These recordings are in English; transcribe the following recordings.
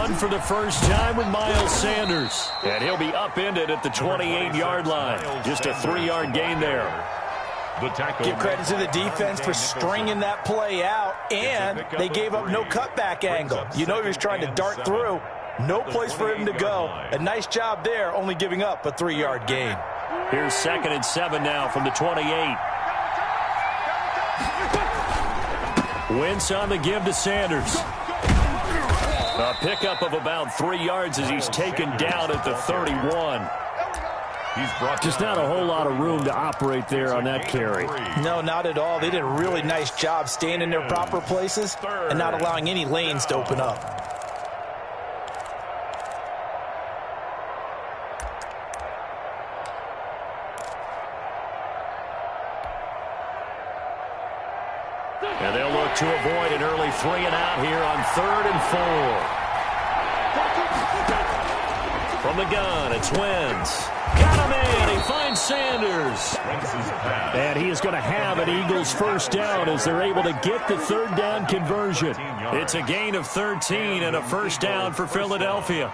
run for the first time with Miles Sanders. And he'll be upended at the 28-yard line. Just a 3-yard gain there. Give credit to the defense for stringing that play out, and they gave up no cutback angle. You know he was trying to dart through. No place for him to go. A nice job there, only giving up a 3-yard gain. Here's 2nd and 7 now from the 28. Wentz on the give to Sanders. A pickup of about 3 yards as he's taken down at the 31. Just not a whole lot of room to operate there on that carry. No, not at all. They did a really nice job staying in their proper places and not allowing any lanes to open up. And they'll look to avoid an early 3-and-out here on 3rd and 4. From the gun, it's Wentz. Got him in. He finds Sanders. And he is going to have an Eagles first down as they're able to get the 3rd down conversion. It's a gain of 13 and a first down for Philadelphia.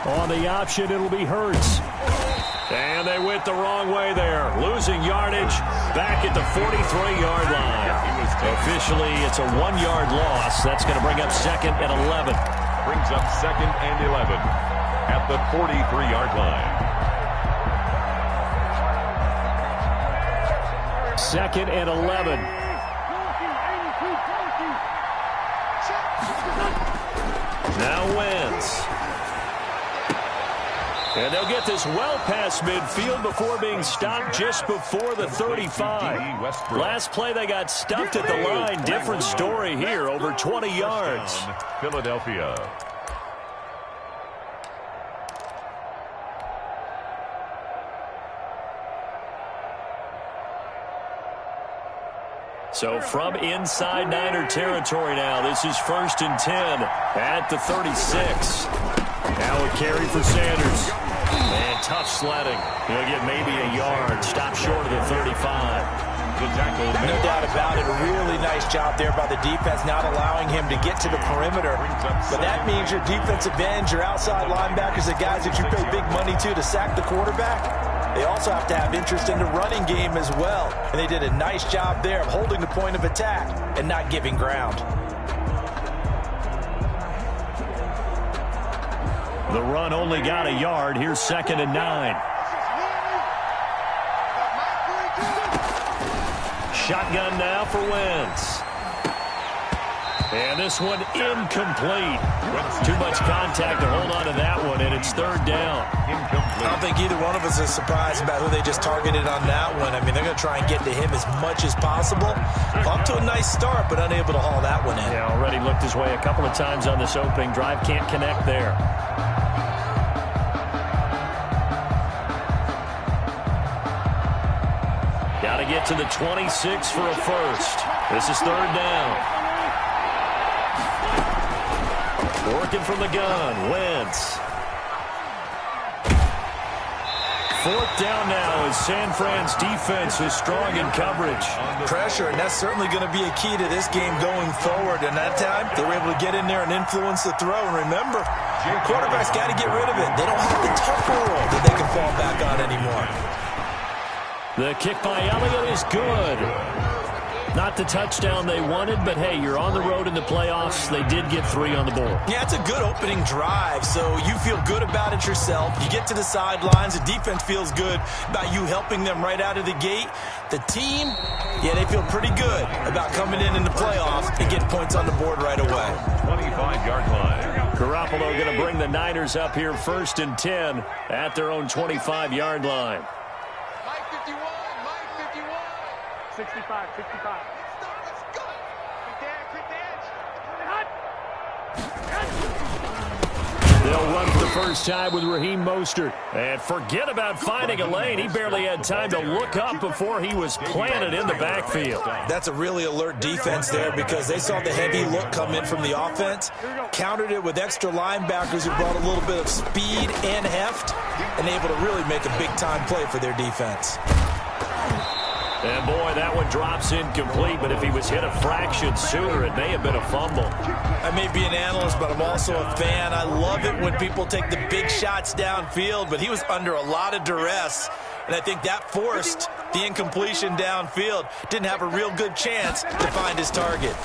On the option, it'll be Hurts. And they went the wrong way there. Losing yardage back at the 43-yard line. Officially, it's a 1-yard loss. That's going to bring up 2nd and 11. Brings up 2nd and 11 at the 43-yard line. 2nd and 11. Now Wentz. And they'll get this well past midfield before being stopped just before the 35. Last play they got stuffed at the line. Different story here, over 20 yards. Philadelphia. So from inside Niner territory now, this is 1st and 10 at the 36. Now a carry for Sanders. And tough sledding. He'll get maybe a yard. Stop short of the 35. No doubt about it. A really nice job there by the defense, not allowing him to get to the perimeter. But that means your defensive ends, your outside linebackers, the guys that you pay big money to sack the quarterback, they also have to have interest in the running game as well. And they did a nice job there of holding the point of attack and not giving ground. The run only got a yard. Here's 2nd and 9. Shotgun now for Wentz. And this one incomplete. Too much contact to hold on to that one, and it's 3rd down. I don't think either one of us is surprised about who they just targeted on that one. I mean, they're going to try and get to him as much as possible. Off to a nice start, but unable to haul that one in. Yeah, already looked his way a couple of times on this opening drive. Can't connect there. Got to get to the 26 for a first. This is 3rd down. Working from the gun, Wentz. 4th down now as San Fran's defense is strong in coverage. Pressure, and that's certainly going to be a key to this game going forward. And that time, they were able to get in there and influence the throw. And remember, quarterbacks got to get rid of it. They don't have the tougher role that they can fall back on anymore. The kick by Elliott is good. Not the touchdown they wanted, but hey, you're on the road in the playoffs. They did get 3 on the board. Yeah, it's a good opening drive, so you feel good about it yourself. You get to the sidelines. The defense feels good about you helping them right out of the gate. The team, yeah, they feel pretty good about coming in the playoffs and getting points on the board right away. 25-yard line. Garoppolo going to bring the Niners up here 1st and 10 at their own 25-yard line. 65. Let's go. Quick there. They'll run for the first time with Raheem Mostert. And forget about finding a lane. He barely had time to look up before he was planted in the backfield. That's a really alert defense there because they saw the heavy look come in from the offense, countered it with extra linebackers who brought a little bit of speed and heft, and able to really make a big-time play for their defense. And, boy, that one drops incomplete, but if he was hit a fraction sooner, it may have been a fumble. I may be an analyst, but I'm also a fan. I love it when people take the big shots downfield, but he was under a lot of duress, and I think that forced the incompletion downfield. Didn't have a real good chance to find his target.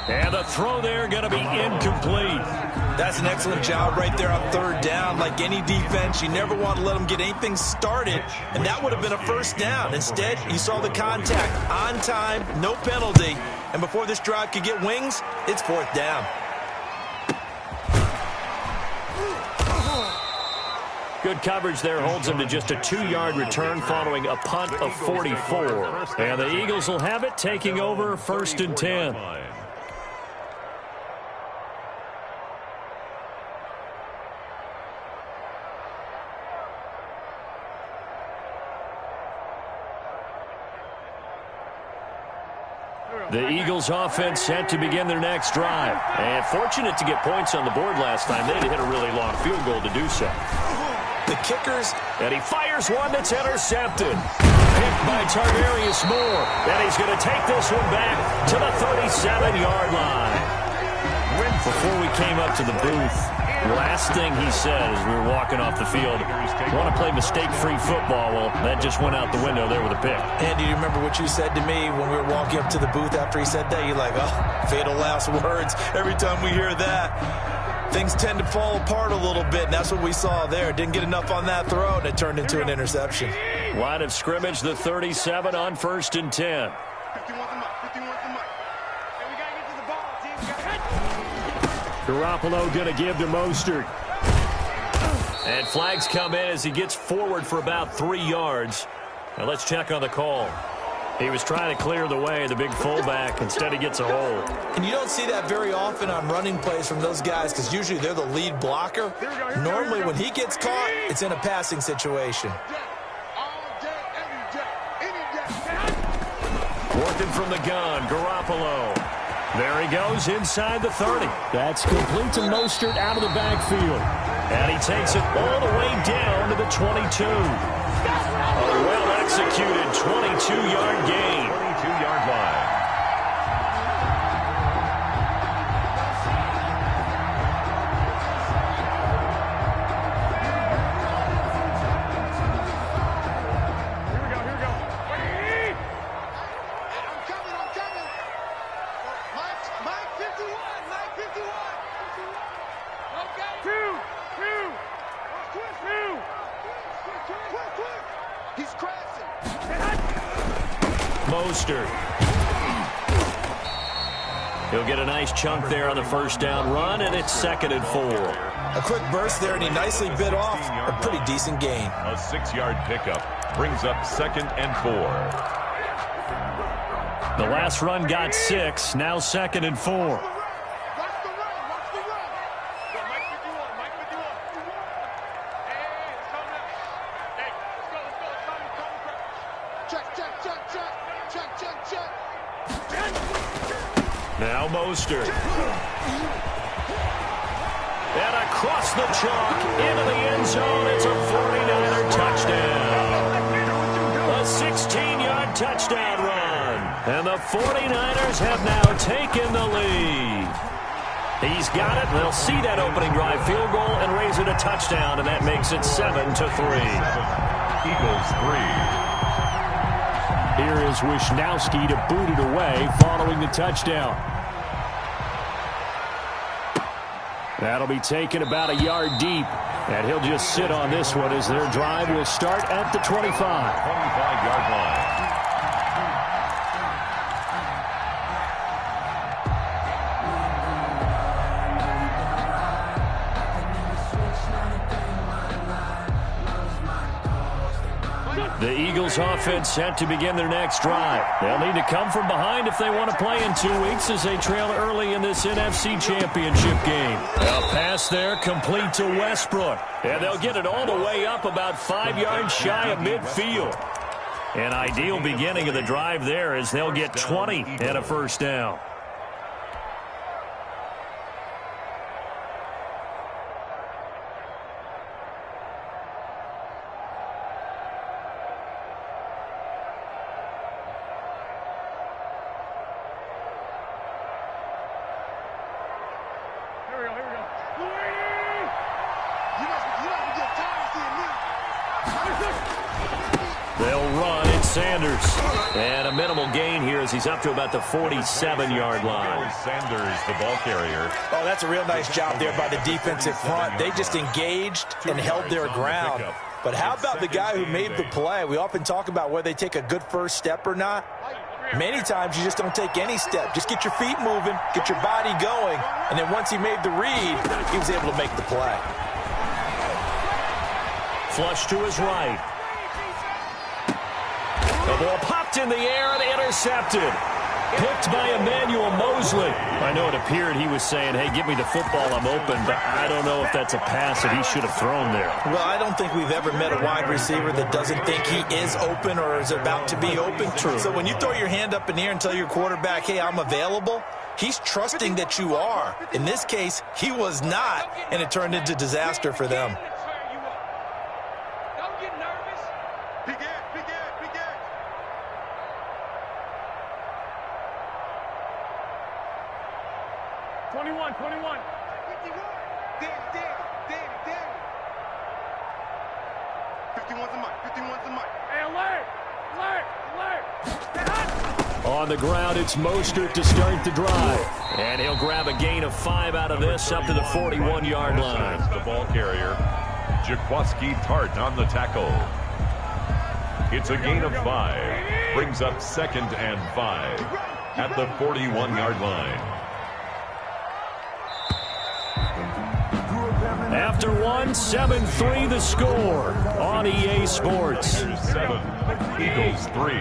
And the throw there going to be incomplete. That's an excellent job right there on third down. Like any defense, you never want to let them get anything started, and that would have been a first down. Instead, you saw the contact on time, no penalty, and before this drive could get wings, it's fourth down. Good coverage there holds him to just a 2-yard return following a punt of 44. And the Eagles will have it, taking over 1st and 10. The Eagles offense set to begin their next drive. And fortunate to get points on the board last time. They had to hit a really long field goal to do so. The kickers. And he fires one that's intercepted. Picked by Tarvarius Moore. And he's going to take this one back to the 37-yard line. Before we came up to the booth, last thing he said as we were walking off the field, want to play mistake-free football. Well, that just went out the window there with a pick. Andy, do you remember what you said to me when we were walking up to the booth after he said that? You're like, oh, fatal last words. Every time we hear that, things tend to fall apart a little bit, and that's what we saw there. Didn't get enough on that throw, and it turned into an interception. Line of scrimmage, the 37 on 1st and 10. Garoppolo going to give to Mostert. And flags come in as he gets forward for about 3 yards. Now let's check on the call. He was trying to clear the way, the big fullback. Instead, he gets a hold. And you don't see that very often on running plays from those guys because usually they're the lead blocker. Normally, when he gets caught, it's in a passing situation. Working from the gun, Garoppolo. There he goes inside the 30. That's complete to Mostert out of the backfield. And he takes it all the way down to the 22. A well-executed 22-yard gain. 22-yard line. Mostert. He'll get a nice chunk there on the first down run, and it's 2nd and 4. A quick burst there, and he nicely bit off a pretty decent gain. A 6-yard pickup brings up 2nd and 4. The last run got 6, now 2nd and 4. Now Mostert. And across the chalk into the end zone. It's a 49er touchdown. A 16-yard touchdown run. And the 49ers have now taken the lead. He's got it. They'll see that opening drive field goal and raise it a touchdown, and that makes it 7-3. Eagles 3. Here is Wisnowski to boot it away following the touchdown. That'll be taken about a yard deep, and he'll just sit on this one as their drive will start at the 25. 25-yard line. The Eagles offense set to begin their next drive. They'll need to come from behind if they want to play in 2 weeks as they trail early in this NFC Championship game. A pass there complete to Westbrook. And they'll get it all the way up about 5 yards shy of midfield. An ideal beginning of the drive there as they'll get 20 and a first down. They'll run in Sanders. And a minimal gain here as he's up to about the 47-yard line. Sanders, the ball carrier. Oh, that's a real nice job there by the defensive front. They just engaged and held their ground. But how about the guy who made the play? We often talk about whether they take a good first step or not. Many times you just don't take any step. Just get your feet moving, get your body going, and then once he made the read, he was able to make the play. Flush to his right. The ball popped in the air and intercepted. Picked by Emmanuel Mosley. I know it appeared he was saying, hey, give me the football, I'm open, but I don't know if that's a pass that he should have thrown there. Well, I don't think we've ever met a wide receiver that doesn't think he is open or is about to be open. True. So when you throw your hand up in the air and tell your quarterback, hey, I'm available, he's trusting that you are. In this case, he was not, and it turned into disaster for them. On the ground, it's Mostert to start the drive. And he'll grab a gain of 5 out of this up to the 41-yard line. The ball carrier, Jaquaski Tart on the tackle. It's a gain of 5. Brings up 2nd and 5 at the 41-yard line. After one, 7-3 the score on EA Sports. 7, Eagles 3.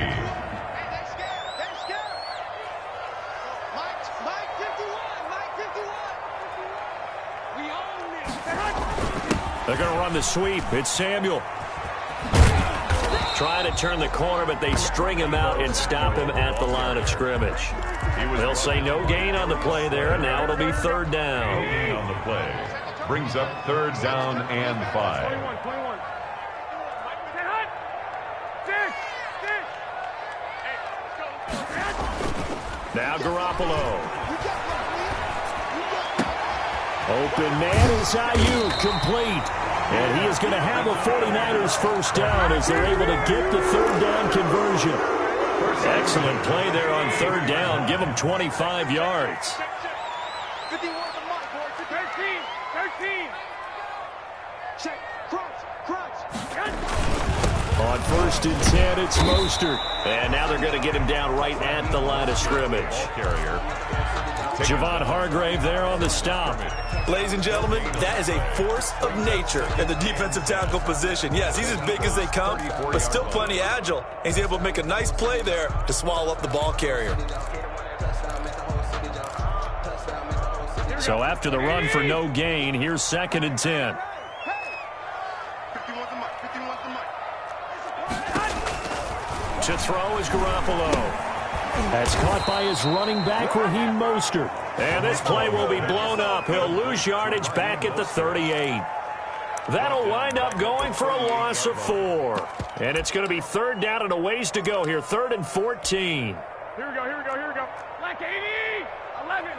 They're going to run the sweep. It's Samuel. Trying to turn the corner, but they string him out and stop him at the line of scrimmage. They'll say no gain on the play there, and now it'll be 3rd down. Gain on the play. Brings up 3rd down and 5. Now Garoppolo. Open man is Ayuk, complete. And he is going to have a 49ers first down as they're able to get the 3rd down conversion. Excellent play there on 3rd down. Give them 25 yards. 13. Check. Crunch. On 1st and 10, it's Mostert. And now they're going to get him down right at the line of scrimmage. Carrier. Javon Hargrave there on the stop. Ladies and gentlemen, that is a force of nature in the defensive tackle position. Yes, he's as big as they come, but still plenty agile. He's able to make a nice play there to swallow up the ball carrier. So after the run for no gain, here's 2nd and 10. To throw is Garoppolo. That's caught by his running back, Raheem Mostert. And this play will be blown up. He'll lose yardage back at the 38. That'll wind up going for a loss of 4. And it's going to be 3rd down and a ways to go here. 3rd and 14. Here we go. Black 80. 11.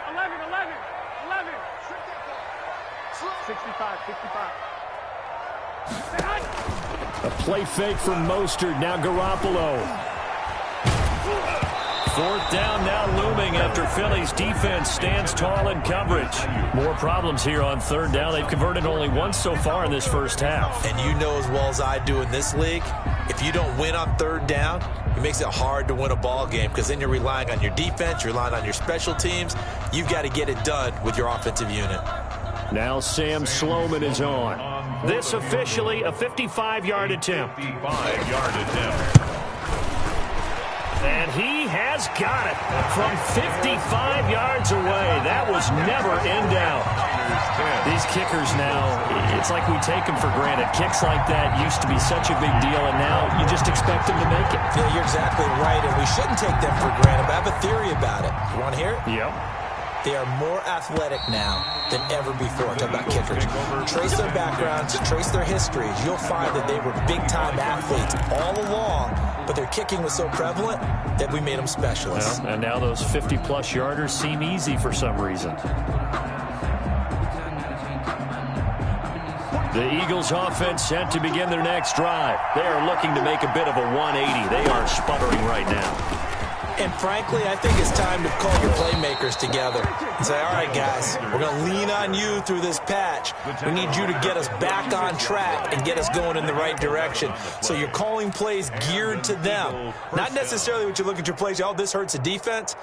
65. A play fake from Mostert. Now Garoppolo. 4th down now looming after Philly's defense stands tall in coverage. More problems here on 3rd down. They've converted only once so far in this first half. And you know as well as I do in this league, if you don't win on 3rd down, it makes it hard to win a ball game because then you're relying on your defense, you're relying on your special teams. You've got to get it done with your offensive unit. Now Sam Sloman is on. This officially a 55-yard attempt. 55-yard attempt. And he has got it from 55 yards away. That was never in doubt. These kickers now, it's like we take them for granted. Kicks like that used to be such a big deal, and now you just expect them to make it. Yeah, you're exactly right, and we shouldn't take them for granted. But I have a theory about it. You want to hear it? Yep. They are more athletic now than ever before. Talk about kickers. Trace their backgrounds, trace their histories. You'll find that they were big-time athletes all along, but their kicking was so prevalent that we made them specialists. Well, and now those 50-plus yarders seem easy for some reason. The Eagles offense set to begin their next drive. They are looking to make a bit of a 180. They are sputtering right now. And frankly, I think it's time to call your playmakers together and say, all right, guys, we're going to lean on you through this patch. We need you to get us back on track and get us going in the right direction. So you're calling plays geared to them. Not necessarily what you look at your plays, oh, this hurts the defense.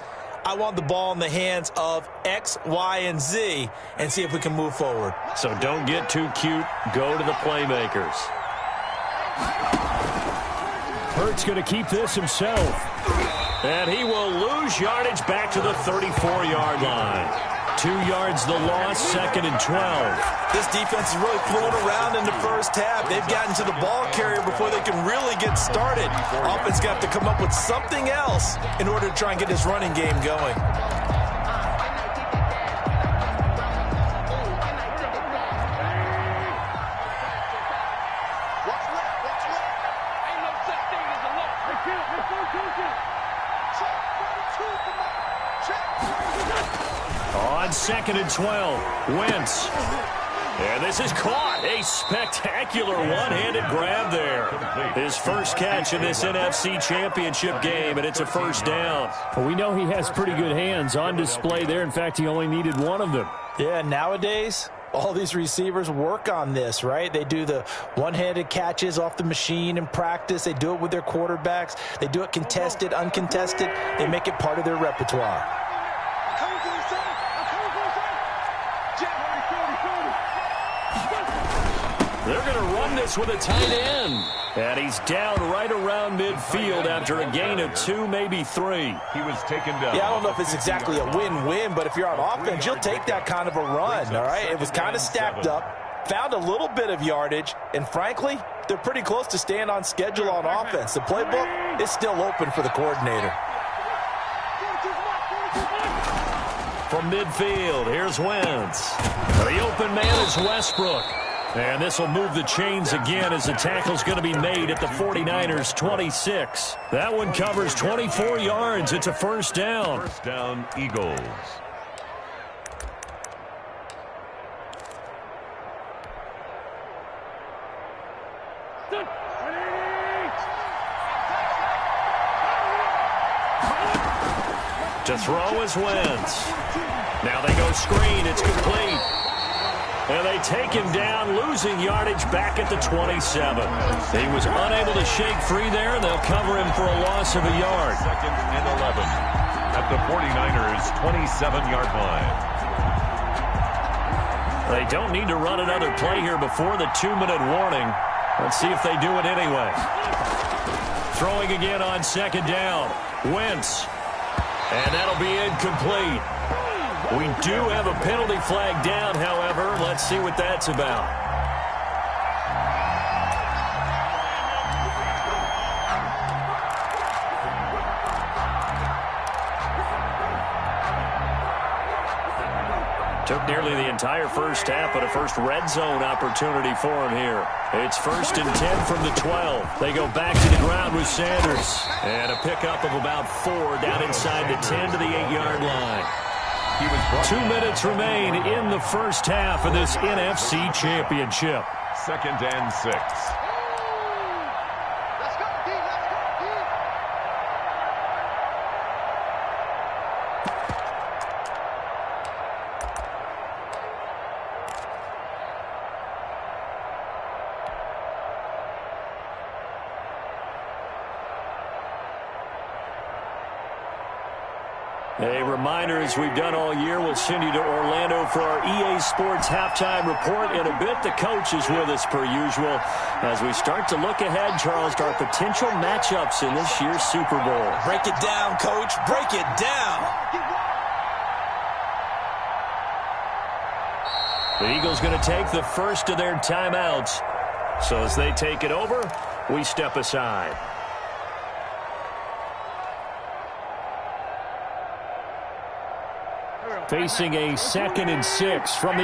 I want the ball in the hands of X, Y, and Z and see if we can move forward. So don't get too cute. Go to the playmakers. Hurt's going to keep this himself. And he will lose yardage back to the 34-yard line. 2 yards the loss, 2nd and 12. This defense is really thrown around in the first half. They've gotten to the ball carrier before they can really get started. Offense got to come up with something else in order to try and get this running game going. On 2nd and 12, Wentz. And this is caught. A spectacular one-handed grab there. His first catch in this NFC Championship game, and it's a first down. Well, we know he has pretty good hands on display there. In fact, he only needed one of them. Yeah, nowadays, all these receivers work on this, right? They do the one-handed catches off the machine in practice. They do it with their quarterbacks. They do it contested, uncontested. They make it part of their repertoire. They're going to run this with a tight end. And he's down right around midfield after a gain of 2, maybe 3. He was taken down. Yeah, I don't know if it's exactly a win-win, but if you're on offense, you'll take that kind of a run, all right? It was kind of stacked up, found a little bit of yardage, and frankly, they're pretty close to staying on schedule on offense. The playbook is still open for the coordinator. From midfield, here's Wentz. The open man is Westbrook. And this will move the chains again as the tackle's going to be made at the 49ers' 26. That one covers 24 yards. It's a first down. First down, Eagles. To throw is Wentz. Now they go screen. It's complete. And they take him down, losing yardage back at the 27. He was unable to shake free there, and they'll cover him for a loss of a yard. 2nd and 11 at the 49ers' 27-yard line. They don't need to run another play here before the 2-minute warning. Let's see if they do it anyway. Throwing again on 2nd down. Wentz. And that'll be incomplete. We do have a penalty flag down, however. Let's see what that's about. Took nearly the entire first half, but a first red zone opportunity for him here. It's 1st and 10 from the 12. They go back to the ground with Sanders. And a pickup of about 4 down inside the 10 to the 8-yard line. 2 minutes remain in the first half of this NFC Championship. 2nd and 6. A reminder, as we've done all year, we'll send you to Orlando for our EA Sports halftime report. In a bit, the coach is with us per usual as we start to look ahead, Charles, to our potential matchups in this year's Super Bowl. Break it down, Coach. Break it down. The Eagles going to take the first of their timeouts. So as they take it over, we step aside. Facing a 2nd and 6 from the 8.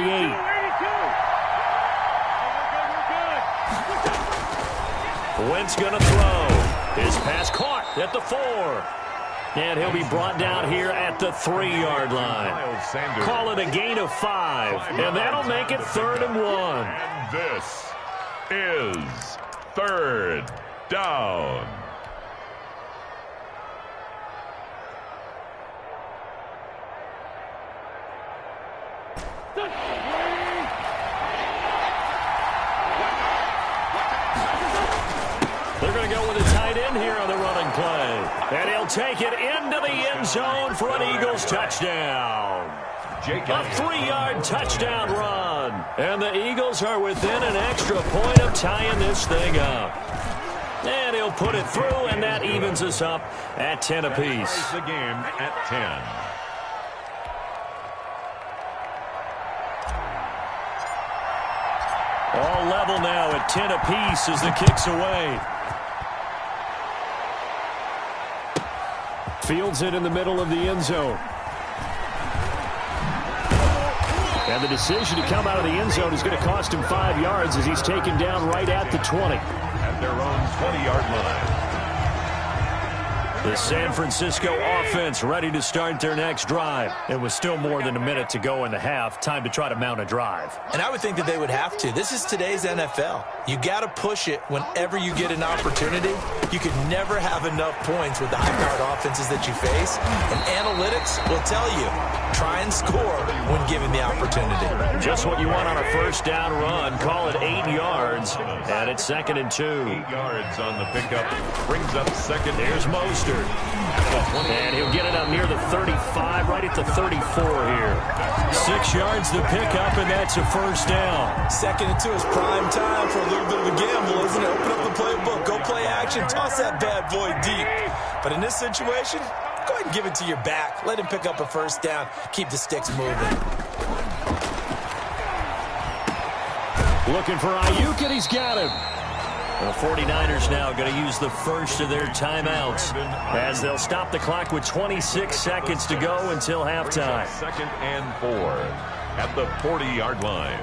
Wentz going to throw. His pass caught at the 4. And he'll be brought down here at the 3-yard line. Call it a gain of 5. And that'll make it 3rd and 1. And this is 3rd down. They're going to go with a tight end here on the running play. And he'll take it into the end zone for an Eagles touchdown. A 3-yard touchdown run. And the Eagles are within an extra point of tying this thing up. And he'll put it through, and that evens us up at 10 apiece. The game at 10. All level now at 10 apiece as the kick's away. Fields it in the middle of the end zone. And the decision to come out of the end zone is going to cost him 5 yards as he's taken down right at the 20. At their own 20-yard line. The San Francisco offense ready to start their next drive. It was still more than a minute to go in the half. Time to try to mount a drive. And I would think that they would have to. This is today's NFL. You got to push it whenever you get an opportunity. You could never have enough points with the high-powered offenses that you face. And analytics will tell you, try and score when given the opportunity. Just what you want on a first down run. Call it 8 yards. And it's 2nd and 2. 8 yards on the pickup. Brings up 2nd. There's Mostert. And he'll get it up near the 35, right at the 34 here. 6 yards to pick up, and that's a first down. 2nd and 2 is prime time for a little bit of a gamble, isn't it? Open up the playbook, go play action, toss that bad boy deep. But in this situation, go ahead and give it to your back. Let him pick up a first down. Keep the sticks moving. Looking for Ayuk, and he's got him. The 49ers now going to use the first of their timeouts as they'll stop the clock with 26 seconds to go until halftime. 2nd and 4 at the 40-yard line.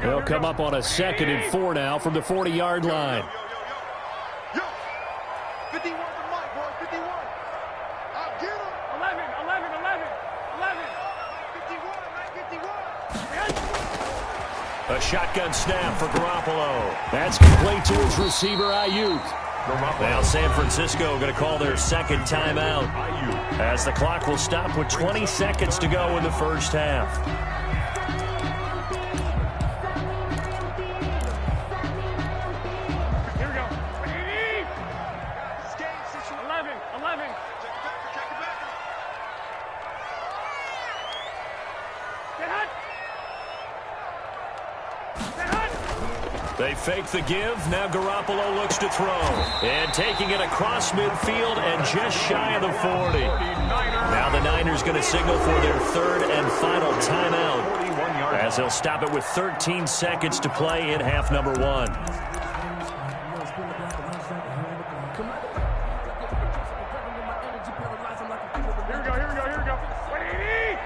They'll come up on a 2nd and 4 now from the 40-yard line. 51 to Mike, boys, 51. I'll get him. 11, 11, 11, 11. 51, 51. A shotgun snap for Garoppolo. That's complete to his receiver, Ayuk. Now San Francisco going to call their 2nd timeout as the clock will stop with 20 seconds to go in the first half. Here we go. 11, 11. Get hot. They fake the give. Now Garoppolo looks to throw. And taking it across midfield and just shy of the 40. Now the Niners going to signal for their 3rd and final timeout as they'll stop it with 13 seconds to play in half number 1. Here we go. Wait,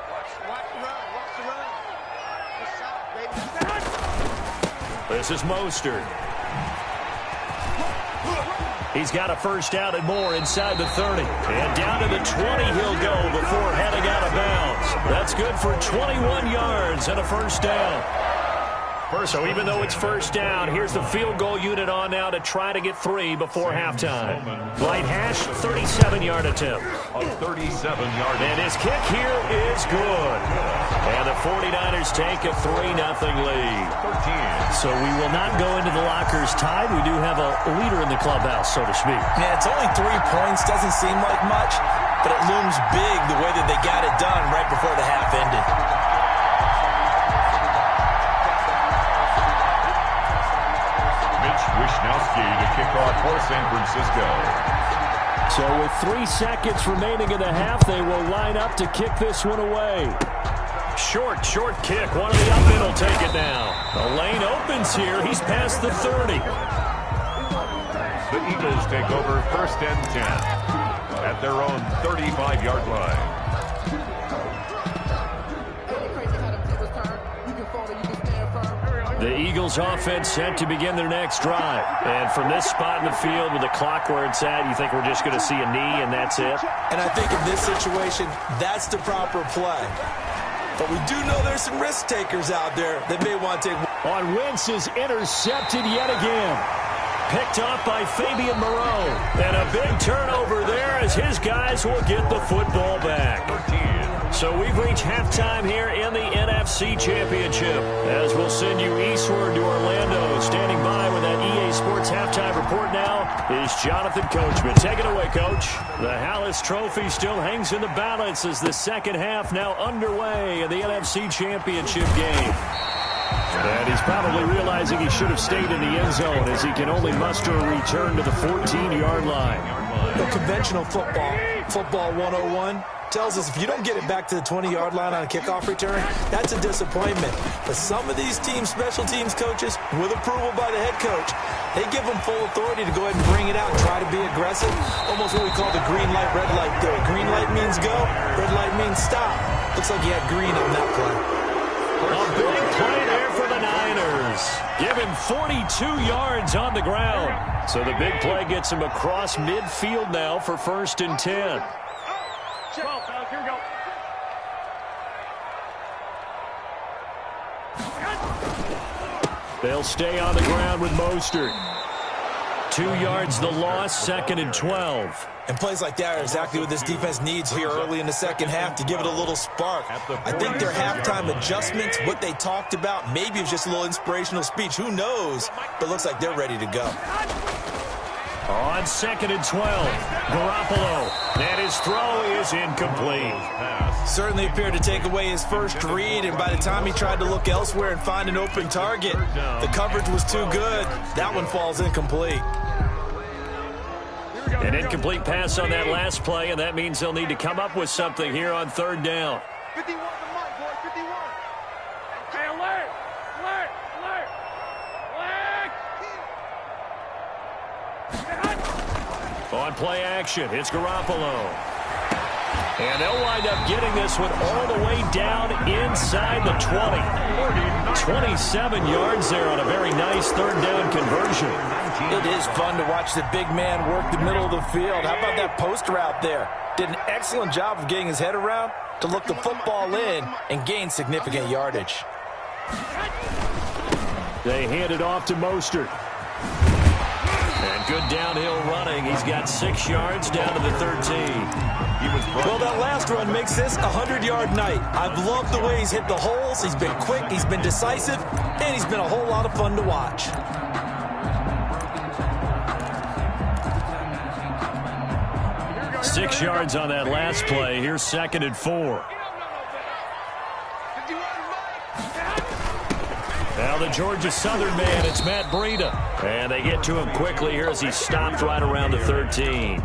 watch the run. What's up, baby? This is Mostert. He's got a first down and more inside the 30. And down to the 20 he'll go before heading out of bounds. That's good for 21 yards and a first down. So even though it's first down, here's the field goal unit on now to try to get 3 before halftime. Light hash, 37-yard attempt. A 37-yard. And his kick here is good. And the 49ers take a 3-0 lead. So we will not go into the lockers tied. We do have a leader in the clubhouse, so to speak. Yeah, it's only 3 points. Doesn't seem like much, but it looms big the way that they got it done right before the half ended. Wishnowski to kick off for San Francisco. So with 3 seconds remaining in the half, they will line up to kick this one away. Short kick. One of the up in will take it now. The lane opens here. He's past the 30. The Eagles take over 1st and 10 at their own 35-yard line. The Eagles offense set to begin their next drive. And from this spot in the field with the clock where it's at, you think we're just going to see a knee and that's it? And I think in this situation, that's the proper play. But we do know there's some risk takers out there that may want to take. On Wentz is intercepted yet again. Picked off by Fabian Moreau. And a big turnover there as his guys will get the football back. So we've reached halftime here in the NFC Championship. As we'll send you eastward to Orlando. Standing by with that EA Sports halftime report now is Jonathan Coachman. Take it away, Coach. The Hallis Trophy still hangs in the balance as the second half now underway in the NFC Championship game. And he's probably realizing he should have stayed in the end zone as he can only muster a return to the 14-yard line. The conventional football 101, tells us if you don't get it back to the 20-yard line on a kickoff return, that's a disappointment. But some of these teams, special teams coaches, with approval by the head coach, they give them full authority to go ahead and bring it out and try to be aggressive. Almost what we call the green light, red light theory. Green light means go, red light means stop. Looks like he had green on that play. A big play there for the Niners. Give him 42 yards on the ground. So the big play gets him across midfield now for 1st and 10. 12, fellas, here we go. They'll stay on the ground with Mostert. 2 yards the loss, 2nd and 12. And plays like that are exactly what this defense needs here early in the second half to give it a little spark. I think their halftime adjustments, what they talked about, maybe it was just a little inspirational speech. Who knows? But it looks like they're ready to go. On 2nd and 12, Garoppolo. And his throw is incomplete. Certainly appeared to take away his first read, and by the time he tried to look elsewhere and find an open target, the coverage was too good. That one falls incomplete. An incomplete pass on that last play, and that means they'll need to come up with something here on 3rd down. 51 to Mike, boy, 51. Hey, alert! Alert! Alert! On play action, it's Garoppolo. And they'll wind up getting this one all the way down inside the 20. 27 yards there on a very nice 3rd down conversion. It is fun to watch the big man work the middle of the field. How about that post route there? Did an excellent job of getting his head around to look the football in and gain significant yardage. They hand it off to Mostert. And good downhill running. He's got 6 yards down to the 13. Well, that last run makes this a 100-yard night. I've loved the way he's hit the holes. He's been quick, he's been decisive, and he's been a whole lot of fun to watch. Six yards on that last play. Here's 2nd and 4. Now the Georgia Southern man, it's Matt Breida. And they get to him quickly here as he stopped right around the 13.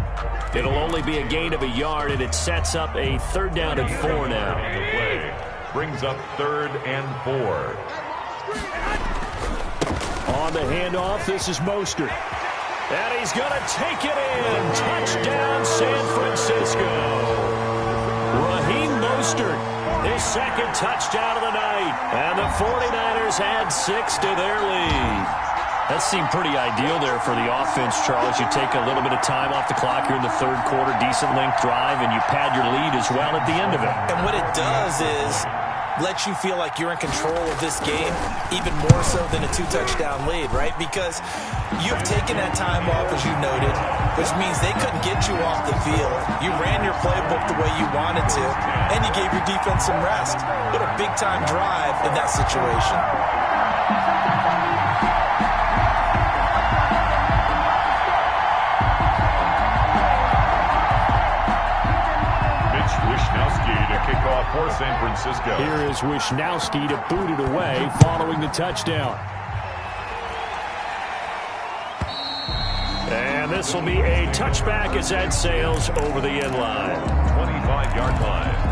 It'll only be a gain of a yard, and it sets up a 3rd down and 4 now. The play brings up 3rd and 4. On the handoff, this is Mostert. And he's going to take it in. Touchdown, San Francisco. Raheem Mostert, his 2nd touchdown of the night. And the 49ers add 6 to their lead. That seemed pretty ideal there for the offense, Charles. You take a little bit of time off the clock here in the 3rd quarter, decent length drive, and you pad your lead as well at the end of it. And what it does is let you feel like you're in control of this game, even more so than a 2-touchdown lead, right? Because you've taken that time off, as you noted, which means they couldn't get you off the field. You ran your playbook the way you wanted to, and you gave your defense some rest. What a big-time drive in that situation. Francisco. Here is Wisnowski to boot it away following the touchdown. And this will be a touchback as that sails over the end line. 25-yard line.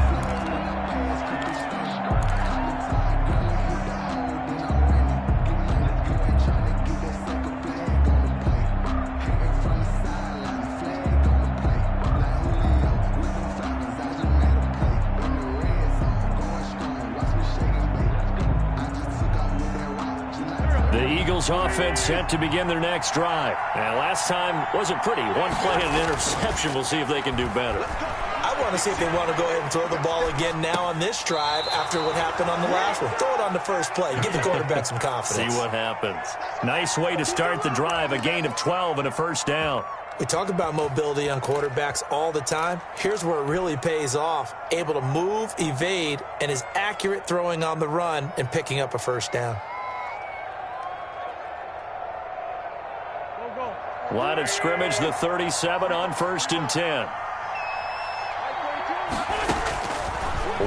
Offense set to begin their next drive. And last time wasn't pretty. One play and an interception. We'll see if they can do better. I want to see if they want to go ahead and throw the ball again now on this drive after what happened on the last one. Throw it on the first play. Give the quarterback some confidence. See what happens. Nice way to start the drive. A gain of 12 and a first down. We talk about mobility on quarterbacks all the time. Here's where it really pays off. Able to move, evade, and is accurate throwing on the run and picking up a first down. Line of scrimmage, the 37 on 1st and 10.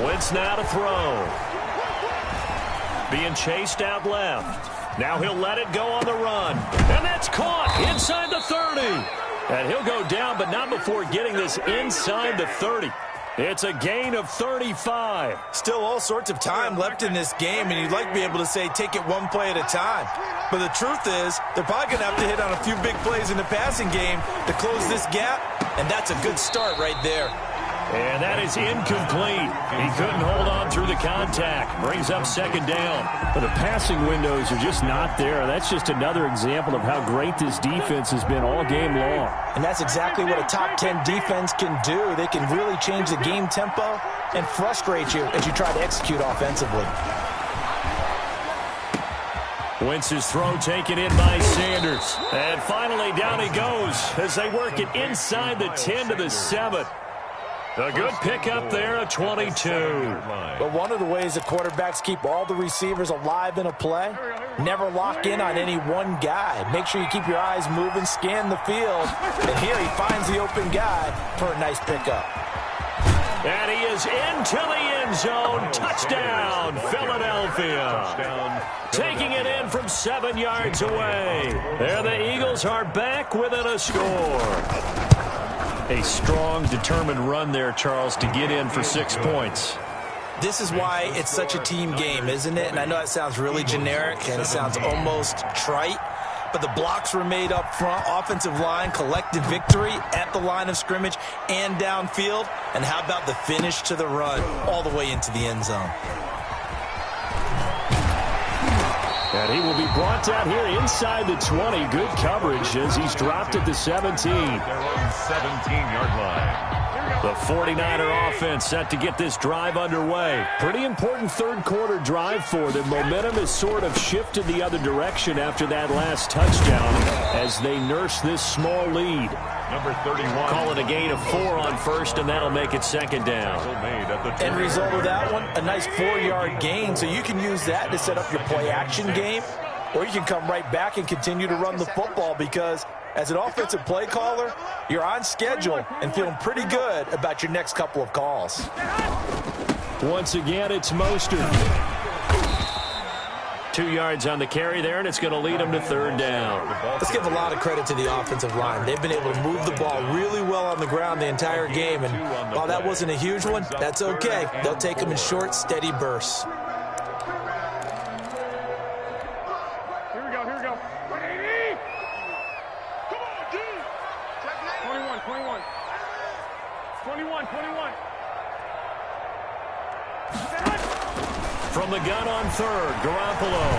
Wentz now to throw. Being chased out left. Now he'll let it go on the run. And that's caught inside the 30. And he'll go down, but not before getting this inside the 30. It's a gain of 35. Still all sorts of time left in this game, and you'd like to be able to say take it one play at a time. But the truth is, they're probably going to have to hit on a few big plays in the passing game to close this gap, and that's a good start right there. And that is incomplete. He couldn't hold on through the contact. Brings up second down. But the passing windows are just not there. That's just another example of how great this defense has been all game long. And that's exactly what a top 10 defense can do. They can really change the game tempo and frustrate you as you try to execute offensively. Wentz's throw taken in by Sanders. And finally down he goes as they work it inside the 10 to the 7. A good pickup there at 22. But one of the ways the quarterbacks keep all the receivers alive in a play, never lock in on any one guy. Make sure you keep your eyes moving, scan the field, and here he finds the open guy for a nice pickup. And he is into the end zone. Touchdown, Philadelphia. Taking it in from 7 yards away. There the Eagles are back within a score. A strong, determined run there, Charles, to get in for 6 points. This is why it's such a team game, isn't it? And I know that sounds really generic and it sounds almost trite, but the blocks were made up front. Offensive line, collective victory at the line of scrimmage and downfield. And how about the finish to the run all the way into the end zone? And he will be brought down here inside the 20. Good coverage as he's dropped at the 17. Their own 17-yard line. The 49er offense set to get this drive underway. Pretty important third quarter drive for them. Momentum has sort of shifted the other direction after that last touchdown as they nurse this small lead. Number 31. Call it a gain of 4 on first, and that'll make it second down. End result of that one, a nice 4-yard gain, so you can use that to set up your play-action game, or you can come right back and continue to run the football because as an offensive play caller, you're on schedule and feeling pretty good about your next couple of calls. Once again, it's Mostert. 2 yards on the carry there, and it's going to lead them to third down. Let's give a lot of credit to the offensive line. They've been able to move the ball really well on the ground the entire game, and while that wasn't a huge one, that's okay. They'll take them in short, steady bursts. Here we go, here we go. 180! Come on, dude! 21. From the gun on third, Garoppolo.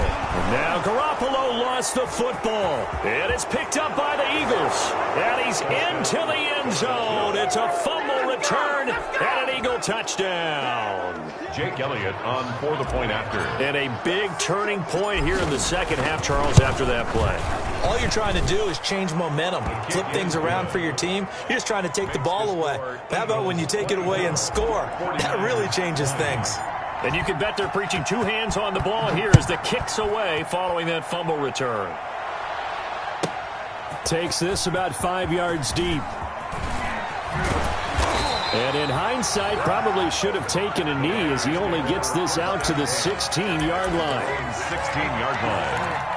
Now Garoppolo lost the football. It is picked up by the Eagles. And he's into the end zone. It's a fumble return and an Eagle touchdown. Jake Elliott on for the point after. And a big turning point here in the second half, Charles, after that play. All you're trying to do is change momentum, flip things around for your team. You're just trying to take the ball away. How about when you take it away and score? That really changes things. And you can bet they're preaching 2 hands on the ball here as the kick's away following that fumble return. Takes this about 5 yards deep. And in hindsight, probably should have taken a knee as he only gets this out to the 16-yard line. 16-yard line.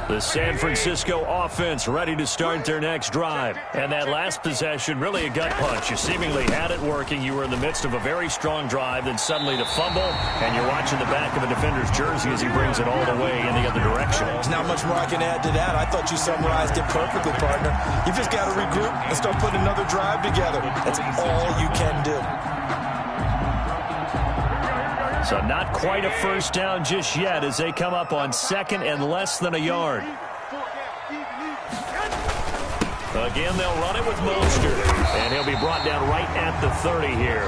The San Francisco offense ready to start their next drive. And that last possession, really a gut punch. You seemingly had it working. You were in the midst of a very strong drive. Then suddenly the fumble, and you're watching the back of a defender's jersey as he brings it all the way in the other direction. There's not much more I can add to that. I thought you summarized it perfectly, partner. You just got to regroup and start putting another drive together. That's all you can do. So not quite a first down just yet as they come up on second and less than a yard. Again, they'll run it with Mostert, and he'll be brought down right at the 30 here.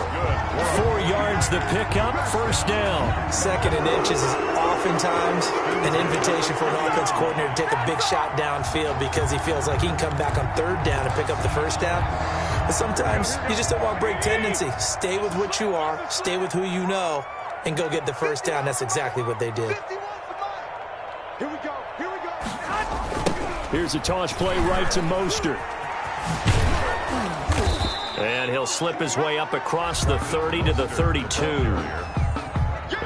4 yards the pickup, first down. Second and inches is oftentimes an invitation for an offense coordinator to take a big shot downfield because he feels like he can come back on third down and pick up the first down. But sometimes you just don't want break tendency. Stay with what you are, stay with who you know, and go get the first down. That's exactly what they did. Here we go. Here we go. Here's a toss play right to Mostert. And he'll slip his way up across the 30 to the 32.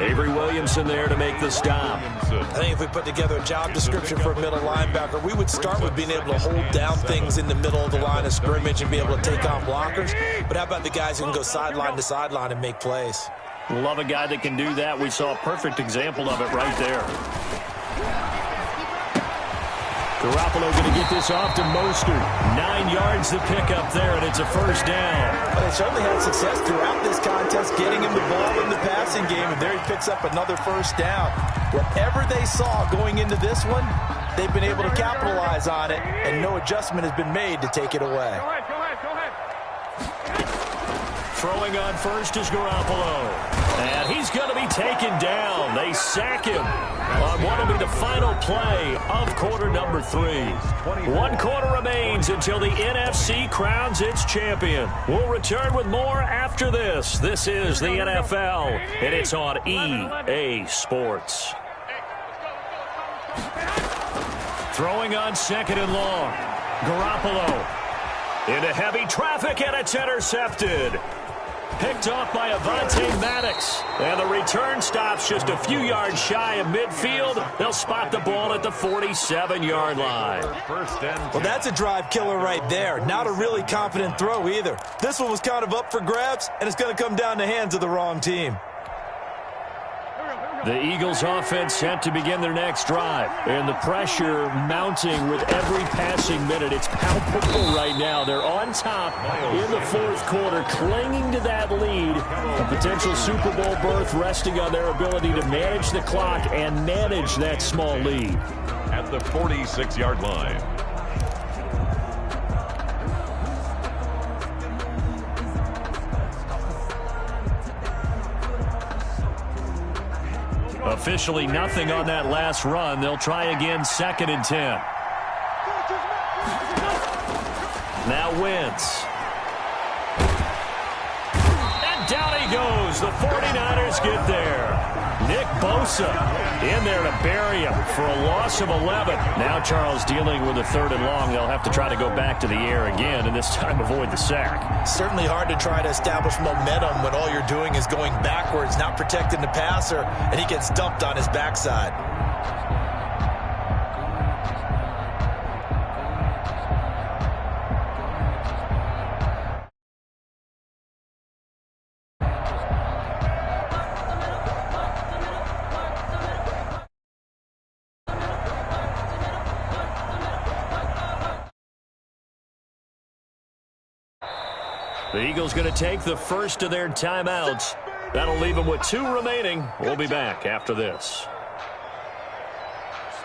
Avery Williamson there to make the stop. I think if we put together a job description for a middle linebacker, we would start with being able to hold down things in the middle of the line of scrimmage and be able to take on blockers. But how about the guys who can go sideline to sideline and make plays? Love a guy that can do that. We saw a perfect example of it right there. Garoppolo going to get this off to Mostert. 9 yards to pick up there, and it's a first down. But they certainly had success throughout this contest, getting him the ball in the passing game, and there he picks up another first down. Whatever they saw going into this one, they've been able to capitalize on it, and no adjustment has been made to take it away. Go ahead. Throwing on first is Garoppolo. And he's going to be taken down. They sack him on what will be the final play of quarter number 3. 1 quarter remains until the NFC crowns its champion. We'll return with more after this. This is the NFL, and it's on EA Sports. Throwing on second and long. Garoppolo into heavy traffic, and it's intercepted. Picked off by Avonte Maddox. And the return stops just a few yards shy of midfield. They'll spot the ball at the 47-yard line. Well, that's a drive killer right there. Not a really confident throw either. This one was kind of up for grabs, and it's going to come down the hands of the wrong team. The Eagles offense set to begin their next drive. And the pressure mounting with every passing minute. It's palpable right now. They're on top in the fourth quarter, clinging to that lead. A potential Super Bowl berth resting on their ability to manage the clock and manage that small lead. At the 46-yard line. Officially nothing on that last run. They'll try again, second and 10. Now Wentz. And down he goes. The 49ers get there. Nick Bosa in there to bury him for a loss of 11. Now Charles dealing with a third and long. They'll have to try to go back to the air again, and this time avoid the sack. Certainly hard to try to establish momentum when all you're doing is going backwards, not protecting the passer, and he gets dumped on his backside. The Eagles going to take the first of their timeouts. That'll leave them with 2 remaining. We'll be back after this.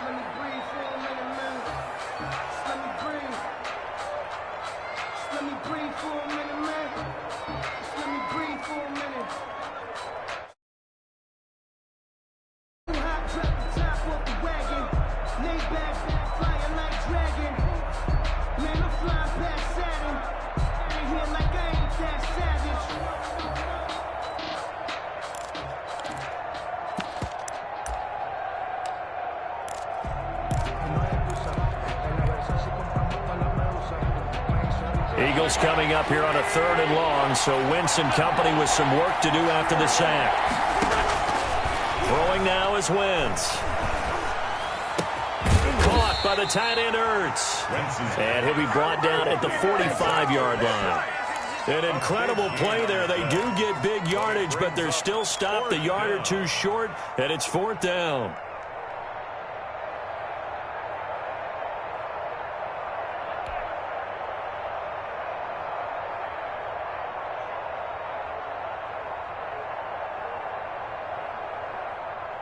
Let me breathe for a minute, man. Let me breathe. Let me breathe for a minute, man. Let me breathe for a minute. Hot drop the top off the wagon. Lay back, flying like dragon. Man, I'm flying past Saturn. Ain't here like I ain't that savage. Eagles coming up here on a 3rd and long, so Wentz and company with some work to do after the sack. Throwing now is Wentz. Caught by the tight end Ertz. And he'll be brought down at the 45-yard line. An incredible play there. They do get big yardage, but they're still stopped a yard or two short, and it's 4th down.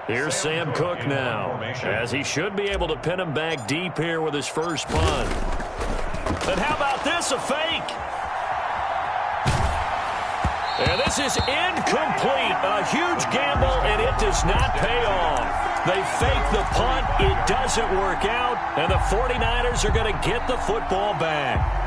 Here's Sam Cook now, as he should be able to pin him back deep here with his first punt. And how about this, a fake? And this is incomplete. A huge gamble, and it does not pay off. They fake the punt. It doesn't work out, and the 49ers are going to get the football back.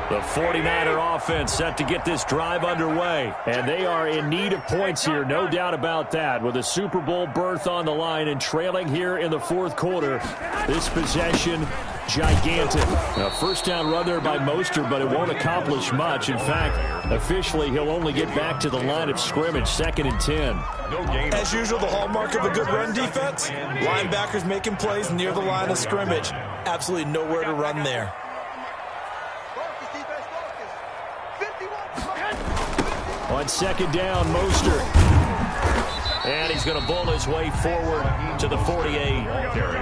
The 49er offense set to get this drive underway, and they are in need of points here, no doubt about that, with a Super Bowl berth on the line and trailing here in the 4th quarter. This possession, gigantic. A first down run there by Mostert, but it won't accomplish much. In fact, officially, he'll only get back to the line of scrimmage, 2nd and 10. As usual, the hallmark of a good run defense, linebackers making plays near the line of scrimmage. Absolutely nowhere to run there. On 2nd down, Mostert. And he's going to bull his way forward to the 48.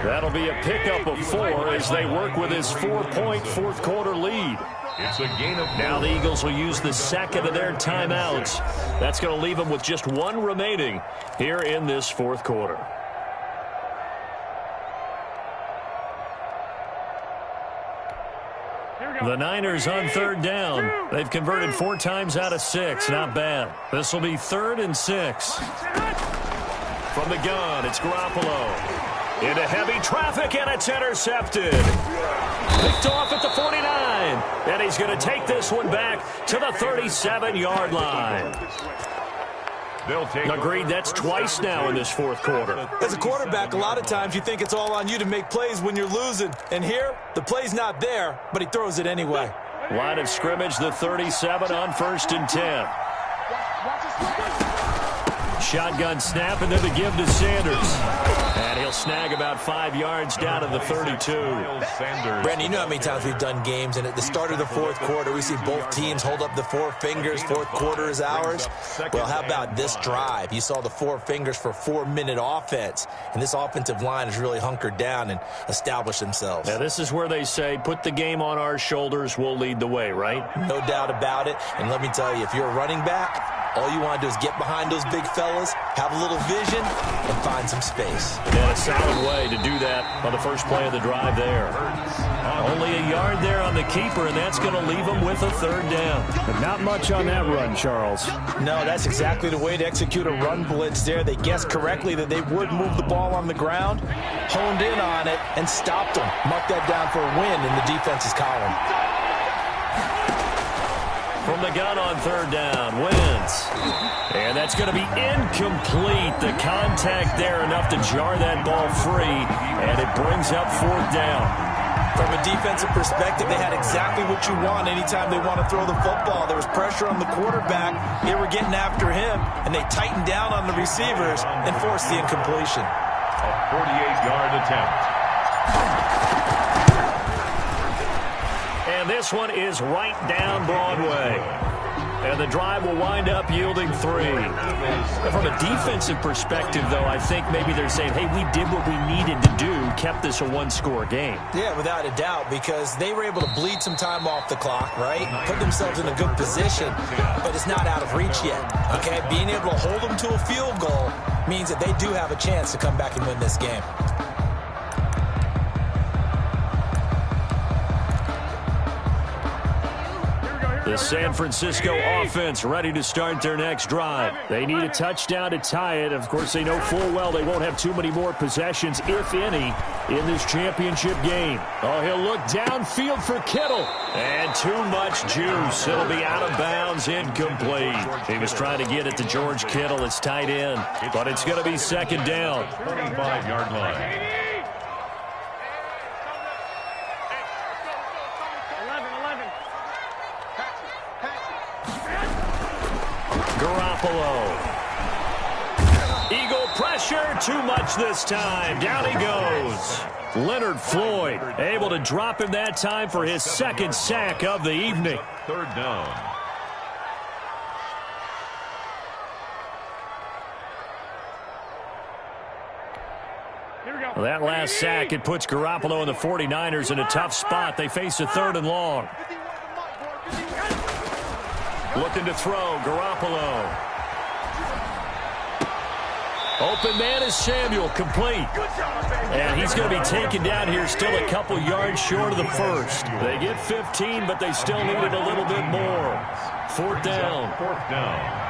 That'll be a pickup of 4 as they work with his 4-point 4th quarter lead. It's a gain of 4. Now the Eagles will use the second of their timeouts. That's going to leave them with just 1 remaining here in this 4th quarter. The Niners on 3rd down. They've converted 4 times out of 6. Not bad. This will be 3rd and 6. From the gun, it's Garoppolo. Into heavy traffic, and it's intercepted. Picked off at the 49. And he's going to take this one back to the 37-yard line. Agreed, that's twice now in this 4th quarter. As a quarterback, a lot of times you think it's all on you to make plays when you're losing. And here, the play's not there, but he throws it anyway. Line of scrimmage, the 37 on 1st and 10. Shotgun snap, and then the give to Sanders. And he'll snag about 5 yards down to the 32. Brandon, you know how many times we've done games, and at the start of the 4th quarter, we see both teams hold up the 4 fingers. 4th quarter is ours. Well, how about this drive? You saw the 4 fingers for 4-minute offense, and this offensive line has really hunkered down and established themselves. Now, this is where they say, put the game on our shoulders, we'll lead the way, right? No doubt about it. And let me tell you, if you're a running back, all you want to do is get behind those big fellas, have a little vision, and find some space. And a solid way to do that on the first play of the drive there. Only a yard there on the keeper, and that's going to leave them with a 3rd down. But not much on that run, Charles. No, that's exactly the way to execute a run blitz there. They guessed correctly that they would move the ball on the ground, honed in on it, and stopped them. Mark that down for a win in the defense's column. From the gun on 3rd down, Wentz. And that's going to be incomplete. The contact there enough to jar that ball free, and it brings up 4th down. From a defensive perspective, they had exactly what you want anytime they want to throw the football. There was pressure on the quarterback. They were getting after him, and they tightened down on the receivers and forced the incompletion. A 48-yard attempt. And this one is right down Broadway. And the drive will wind up yielding 3. From a defensive perspective, though, I think maybe they're saying, hey, we did what we needed to do, kept this a 1-score game. Yeah, without a doubt, because they were able to bleed some time off the clock, right? Put themselves in a good position, but it's not out of reach yet, okay? Being able to hold them to a field goal means that they do have a chance to come back and win this game. The San Francisco offense ready to start their next drive. They need a touchdown to tie it. Of course, they know full well they won't have too many more possessions, if any, in this championship game. Oh, he'll look downfield for Kittle. And too much juice. It'll be out of bounds, incomplete. He was trying to get it to George Kittle, his tight end. But it's going to be 2nd down. 25-yard line. Garoppolo. Eagle pressure, too much this time. Down he goes. Leonard Floyd able to drop him that time for his second sack of the evening. Third down. Well, that last sack, it puts Garoppolo and the 49ers in a tough spot. They face a 3rd and long. Looking to throw, Garoppolo. Open man is Samuel, complete. And he's going to be taken down here, still a couple yards short of the first. They get 15, but they still need it a little bit more. 4th down. 4th down.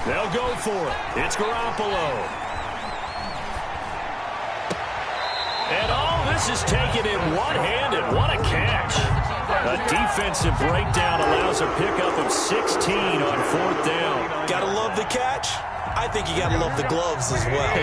They'll go for it. It's Garoppolo. And all this is taken in one-handed. What a catch. A defensive breakdown allows a pickup of 16 on 4th down. Gotta love the catch. I think you gotta love the gloves as well.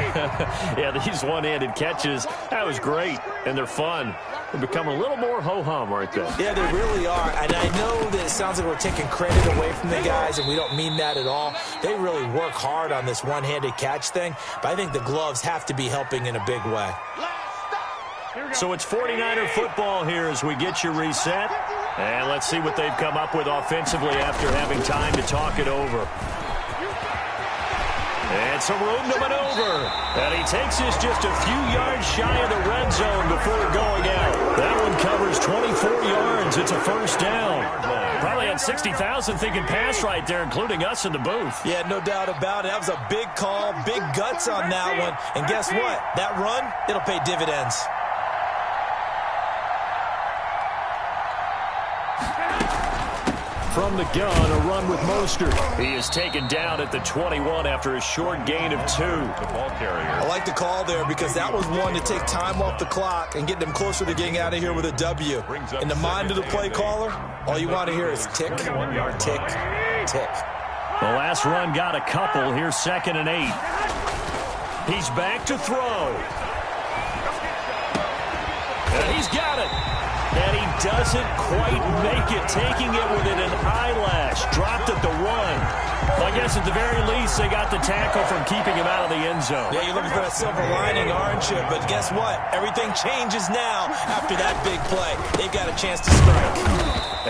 Yeah, these one-handed catches, that was great, and they're fun. They become a little more ho-hum, aren't they? Yeah, they really are. And I know that it sounds like we're taking credit away from the guys, and we don't mean that at all. They really work hard on this one-handed catch thing, but I think the gloves have to be helping in a big way. So it's 49er football here as we get you reset. And let's see what they've come up with offensively after having time to talk it over. And some room to maneuver. And he takes this just a few yards shy of the red zone before going out. That one covers 24 yards. It's a 1st down. Probably had 60,000 thinking pass right there, including us in the booth. Yeah, no doubt about it. That was a big call, big guts on that one. And guess what? That run, it'll pay dividends. From the gun, a run with Mostert. He is taken down at the 21 after a short gain of 2. The ball carrier. I like the call there because that was one to take time off the clock and get them closer to getting out of here with a W. In the mind of the play caller, all you want to hear is tick, tick, tick. The last run got a couple. Here's 2nd and 8. He's back to throw. And he's got it. And he doesn't quite make it, taking it within an eyelash. Dropped at the run. Well, I guess at the very least, they got the tackle from keeping him out of the end zone. Yeah, you're looking for that silver lining, aren't you? But guess what? Everything changes now after that big play. They've got a chance to strike.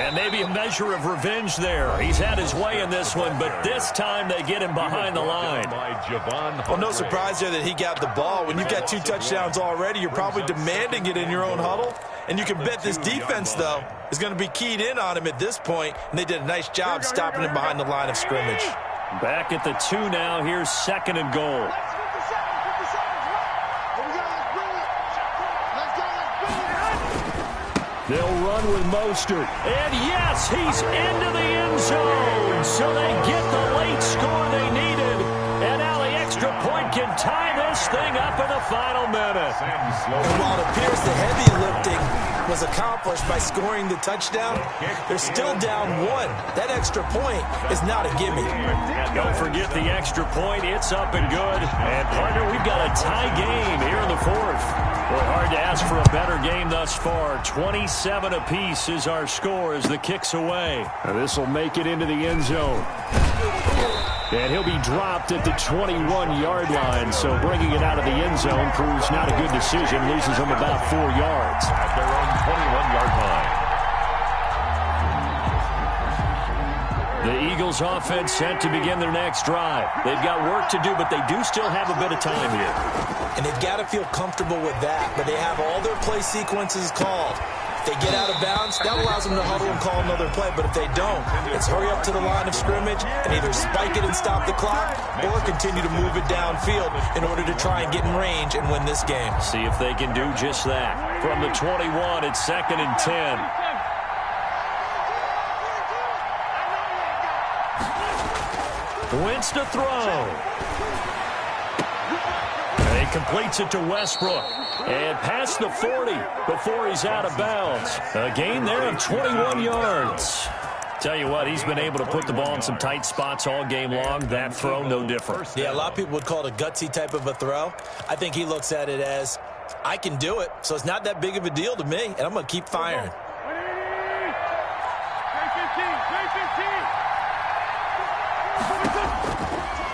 And maybe a measure of revenge there. He's had his way in this one, but this time they get him behind the line. Well, no surprise there that he got the ball. When you've got 2 touchdowns already, you're probably demanding it in your own huddle. And you can bet this defense, though, is going to be keyed in on him at this point, and they did a nice job stopping him behind the line of scrimmage. Back at the 2 now. Here's 2nd and goal. They'll run with Mostert. And yes, he's into the end zone. So they get the late score they needed. And now the extra point can tie this thing up in the final minute. And while it appears the heavy lifting was accomplished by scoring the touchdown, they're still down 1. That extra point is not a gimme. Don't forget the extra point. It's up and good. And, partner, we've got a tie game here in the 4th. Well, hard to ask for a better game thus far. 27 apiece is our score as the kick's away. This will make it into the end zone. And he'll be dropped at the 21-yard line, so bringing it out of the end zone proves not a good decision. Loses him about 4 yards. At their own 21-yard line. The Eagles offense set to begin their next drive. They've got work to do, but they do still have a bit of time here. And they've got to feel comfortable with that, but they have all their play sequences called. If they get out of bounds, that allows them to huddle and call another play. But if they don't, it's hurry up to the line of scrimmage and either spike it and stop the clock or continue to move it downfield in order to try and get in range and win this game. See if they can do just that. From the 21, it's 2nd and 10. Wentz to throw. And he completes it to Westbrook. And past the 40 before he's out of bounds. A gain there of 21 yards. Tell you what, he's been able to put the ball in some tight spots all game long. That throw, no different. Yeah, a lot of people would call it a gutsy type of a throw. I think he looks at it as, I can do it, so it's not that big of a deal to me, and I'm going to keep firing.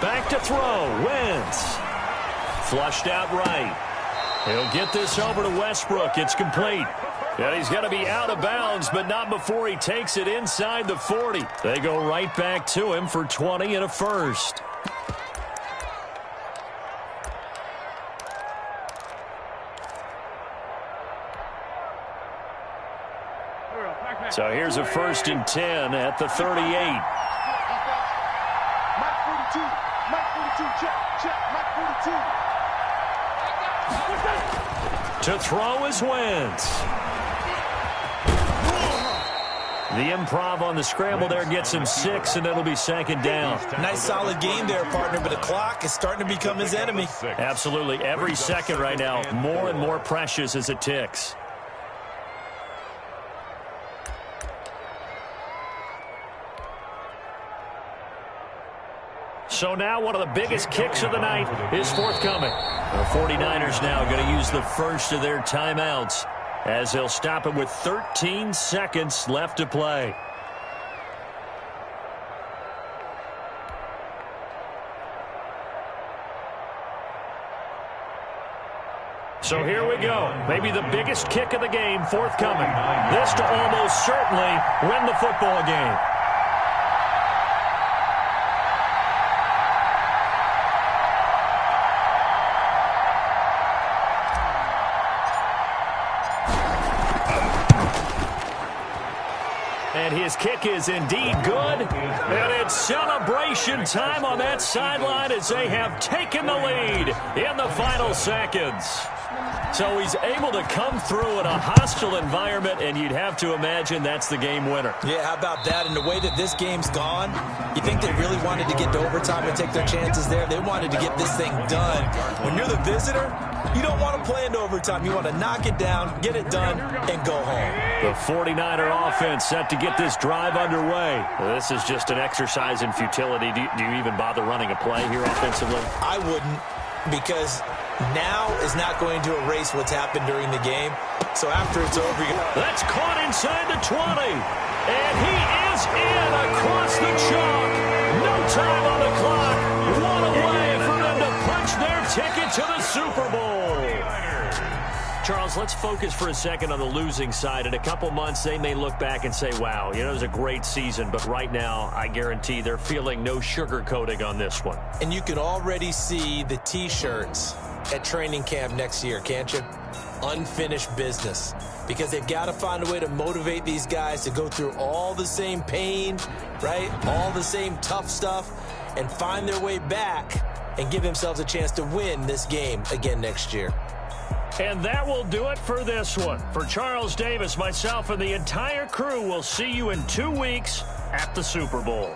Back to throw. Wentz. Flushed out right. He'll get this over to Westbrook. It's complete. And he's going to be out of bounds, but not before he takes it inside the 40. They go right back to him for 20 and a first. So here's a 1st and 10 at the 38. Mike 42. Mike 42. Check. Mike 42. To throw is Wentz. The improv on the scramble there gets him 6, and it'll be 2nd down. Nice solid game there, partner, but the clock is starting to become his enemy. Absolutely. Every second right now, more and more precious as it ticks. So now one of the biggest kicks of the night is forthcoming. The 49ers now going to use the first of their timeouts as they'll stop it with 13 seconds left to play. So here we go. Maybe the biggest kick of the game forthcoming. This to almost certainly win the football game. And his kick is indeed good. And it's celebration time on that sideline as they have taken the lead in the final seconds. So he's able to come through in a hostile environment, and you'd have to imagine that's the game winner. Yeah, how about that? And the way that this game's gone, you think they really wanted to get to overtime and take their chances there? They wanted to get this thing done. When you're the visitor, you don't want to play into overtime. You want to knock it down, get it done, and go home. The 49er offense set to get this drive underway. This is just an exercise in futility. Do you even bother running a play here offensively? I wouldn't, because now is not going to erase what's happened during the game. So after it's over, that's caught inside the 20. And he is in across the chalk. No time on the clock. One away for them to punch their ticket to the Super Bowl. Charles, let's focus for a second on the losing side. In a couple months, they may look back and say, wow, it was a great season. But right now, I guarantee they're feeling no sugarcoating on this one. And you can already see the T-shirts at training camp next year, can't you? Unfinished business. Because they've got to find a way to motivate these guys to go through all the same pain, right? All the same tough stuff, and find their way back and give themselves a chance to win this game again next year. And that will do it for this one. For Charles Davis, myself, and the entire crew, we'll see you in 2 weeks at the Super Bowl.